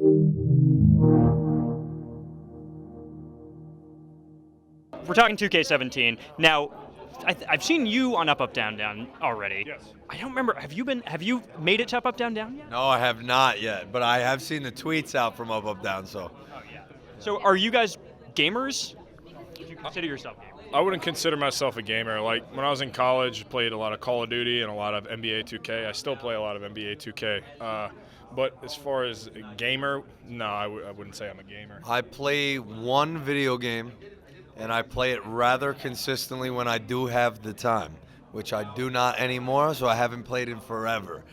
We're talking 2K17 now. I've seen you on Up Up Down Down already. Yes. I don't remember. Have you made it to Up Up Down Down yet? No, I have not yet, but I have seen the tweets out from Up Up Down. So Oh yeah. So are you guys gamers? Would you consider yourself gamers? I wouldn't consider myself a gamer. Like when I was in college, I played a lot of Call of Duty and a lot of NBA 2K. I still play a lot of NBA 2K. But as far as a gamer, no, I wouldn't say I'm a gamer. I play one video game, and I play it rather consistently when I do have the time, which I do not anymore, so I haven't played in forever.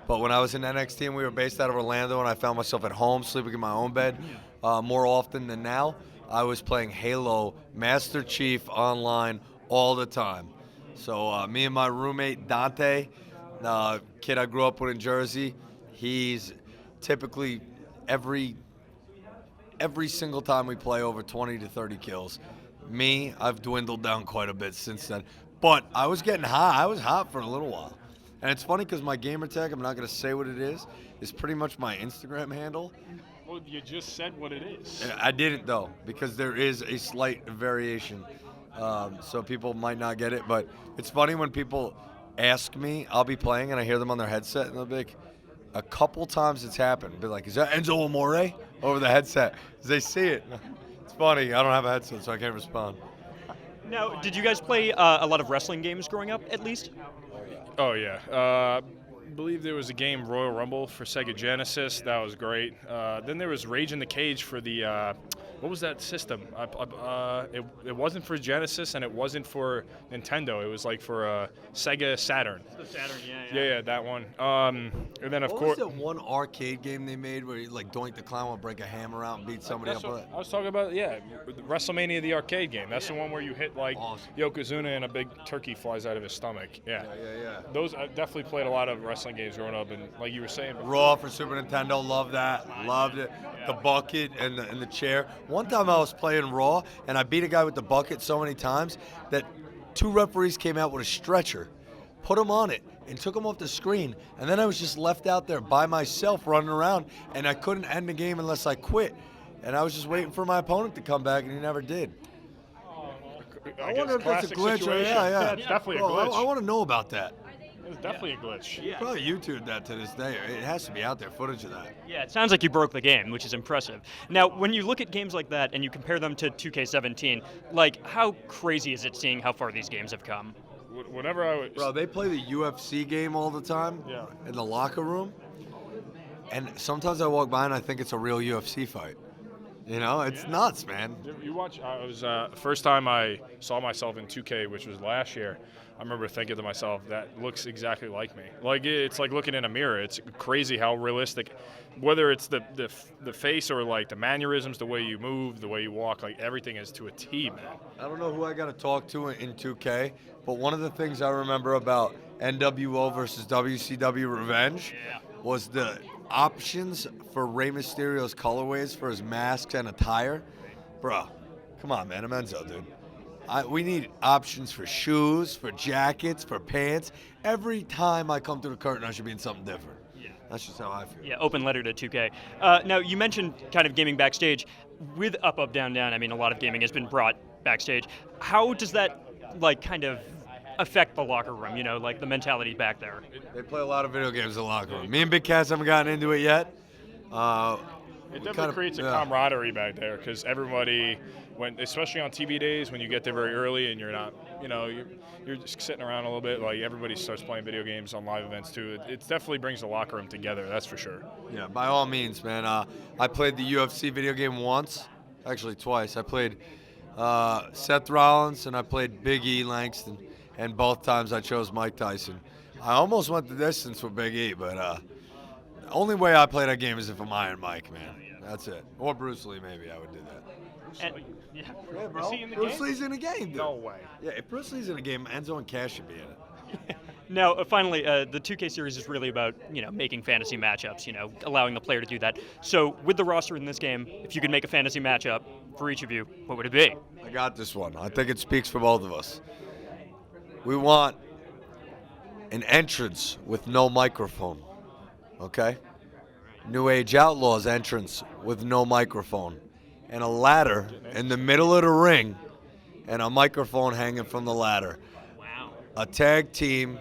But when I was in NXT and we were based out of Orlando and I found myself at home sleeping in my own bed more often than now, I was playing Halo Master Chief online all the time. So me and my roommate Dante, kid I grew up with in Jersey, he's typically every single time we play over 20 to 30 kills. Me, I've dwindled down quite a bit since then. But I was getting hot. I was hot for a little while. And it's funny because my gamer tag, I'm not going to say what it is pretty much my Instagram handle. Well, you just said what it is. I didn't, though, because there is a slight variation. So people might not get it. But it's funny when people ask me, I'll be playing and I hear them on their headset and they'll be like, a couple times it's happened. Be like, is that Enzo Amore over the headset? 'Cause they see it. It's funny. I don't have a headset, so I can't respond. Now, did you guys play a lot of wrestling games growing up, at least? Oh yeah. I believe there was a game Royal Rumble for Sega Genesis. That was great. Then there was Rage in the Cage for the what was that system? It wasn't for Genesis and it wasn't for Nintendo. It was like for Sega Saturn. The Saturn, Yeah, that one. And then of What course. was that one arcade game they made where you, like Doink the Clown would break a hammer out and beat somebody up That's with what it? I was talking about, yeah, WrestleMania, the arcade game. That's the one where you hit like Awesome. Yokozuna and a big turkey flies out of his stomach. Yeah. Yeah. Those I definitely played a lot of wrestling games growing up, and like you were saying, Raw for Super Nintendo, loved that, loved it. The bucket and the chair. One time I was playing Raw and I beat a guy with the bucket so many times that 2 referees came out with a stretcher, put him on it, and took him off the screen. And then I was just left out there by myself running around, and I couldn't end the game unless I quit. And I was just waiting for my opponent to come back, and he never did. I wonder if that's a glitch. Yeah. It's definitely a Bro, glitch. I want to know about that. It's definitely a glitch. Yeah. Probably YouTube that to this day. It has to be out there, footage of that. Yeah, it sounds like you broke the game, which is impressive. Now, when you look at games like that and you compare them to 2K17, like, how crazy is it seeing how far these games have come? Whenever I was, Bro, they play the UFC game all the time Yeah. in the locker room. And sometimes I walk by and I think it's a real UFC fight. You know, it's nuts, man. you watch, I was first time I saw myself in 2K, which was last year. I remember thinking to myself, that looks exactly like me. Like it's like looking in a mirror. It's crazy how realistic, whether it's the face or like the mannerisms, the way you move, the way you walk, like everything is to a T, man. I don't know who I got to talk to in 2K, but one of the things I remember about NWO versus WCW Revenge was the options for Rey Mysterio's colorways for his masks and attire. Bro, come on, man. I'm Enzo, dude. We need options for shoes, for jackets, for pants. Every time I come through the curtain, I should be in something different. Yeah. That's just how I feel. Yeah, open letter to 2K. Now, you mentioned kind of gaming backstage. With Up, Up, Down, Down, I mean, a lot of gaming has been brought backstage. How does that, like, kind of affect the locker room, you know, like the mentality back there? They play a lot of video games in the locker room. Me and Big Cass haven't gotten into it yet. It definitely creates a camaraderie back there because everybody, especially on TV days, when you get there very early and you're not, you know, you're just sitting around a little bit. Like everybody starts playing video games on live events too. It definitely brings the locker room together. That's for sure. Yeah, by all means, man. I played the UFC video game once, actually twice. I played Seth Rollins and I played Big E Langston, and both times I chose Mike Tyson. I almost went the distance with Big E, but the only way I play that game is if I'm Iron Mike, man. That's it. Or Bruce Lee, maybe I would do that. And, yeah. Yeah, bro. Is he in the Bruce game? Lee's in the game, dude. No way. Yeah, if Bruce Lee's in a game, Enzo and Cash should be in it. Now, finally, the 2K series is really about, you know, making fantasy matchups, you know, allowing the player to do that. So with the roster in this game, if you could make a fantasy matchup for each of you, what would it be? I got this one. I think it speaks for both of us. We want an entrance with no microphone, okay? New Age Outlaws entrance with no microphone, and a ladder in the middle of the ring, and a microphone hanging from the ladder. Wow. A tag team.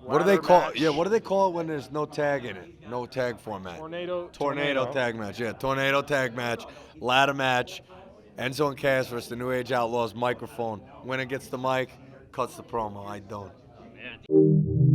What do they call it? Yeah, what do they call it when there's no tag in it? No tag format. Tornado tag match. Yeah, tornado tag match, ladder match. Enzo and Cass versus the New Age Outlaws. Microphone. Winner gets the mic, cuts the promo. I don't. Man.